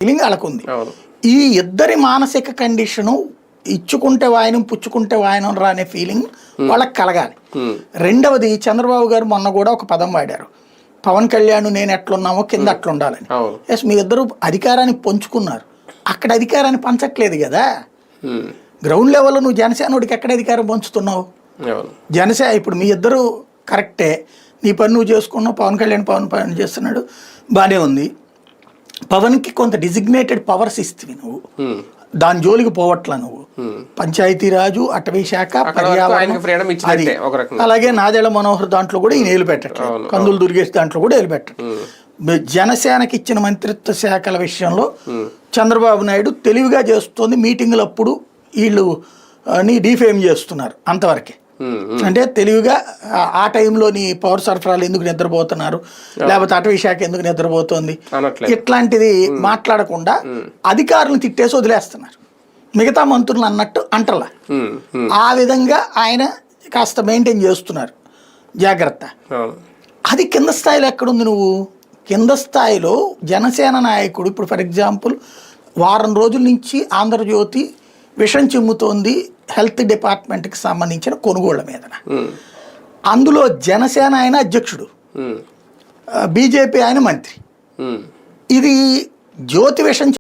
Feeling వాళ్ళకుంది. ఈ ఇద్దరి మానసిక కండిషను ఇచ్చుకుంటే వాయనం పుచ్చుకుంటే వాయనం రా అనే ఫీలింగ్ వాళ్ళకి కలగాలి. రెండవది, చంద్రబాబు గారు మొన్న కూడా ఒక పదం వాడారు, పవన్ కళ్యాణ్ నేను ఎట్లున్నామో కింద అట్లుండాలని. ఎస్, మీ ఇద్దరు అధికారాన్ని పంచుకున్నారు, అక్కడ అధికారాన్ని పంచట్లేదు కదా. గ్రౌండ్ లెవెల్లో నువ్వు జనసేనోడికి ఎక్కడ అధికారం పంచుతున్నావు? జనసేన ఇప్పుడు మీ ఇద్దరు కరెక్టే, నీ పని నువ్వు చేసుకున్నావు, పవన్ కళ్యాణ్ పని చేస్తున్నాడు, బాగానే ఉంది. పవన్కి కొంత డిజిగ్నేటెడ్ పవర్స్ ఇస్తుంది నువ్వు, దాని జోలికి పోవట్లా నువ్వు. పంచాయతీరాజు, అటవీ శాఖ, పర్యావరణం, అది అలాగే నాదెళ్ల మనోహర్ దాంట్లో కూడా ఈయన ఏలు పెట్టట్లేదు, కందులు దుర్గేష్ దాంట్లో కూడా ఏలు పెట్టట్లేదు. జనసేనకి ఇచ్చిన మంత్రిత్వ శాఖల విషయంలో చంద్రబాబు నాయుడు తెలివిగా చేస్తుంది, మీటింగులప్పుడు వీళ్ళు డిఫేమ్ చేస్తున్నారు అంతవరకే. అంటే తెలివిగా ఆ టైంలో నీ పౌర సరఫరాలు ఎందుకు నిద్రపోతున్నారు, లేకపోతే అటవీ శాఖ ఎందుకు నిద్రపోతుంది, ఇట్లాంటిది మాట్లాడకుండా అధికారులను తిట్టేసి వదిలేస్తున్నారు, మిగతా మంత్రులు అన్నట్టు అంటలా. ఆ విధంగా ఆయన కాస్త మెయింటైన్ చేస్తున్నారు జాగ్రత్త. అది కింద స్థాయిలో ఎక్కడుంది? నువ్వు కింద స్థాయిలో జనసేన నాయకుడు ఇప్పుడు ఫర్ ఎగ్జాంపుల్ వారం రోజుల నుంచి ఆంధ్రజ్యోతి విషం చిమ్ముతోంది హెల్త్ డిపార్ట్మెంట్కి సంబంధించిన కొనుగోళ్ల మీద. అందులో జనసేన ఆయన అధ్యక్షుడు, బీజేపీ ఆయన మంత్రి. ఇది జ్యోతి విషం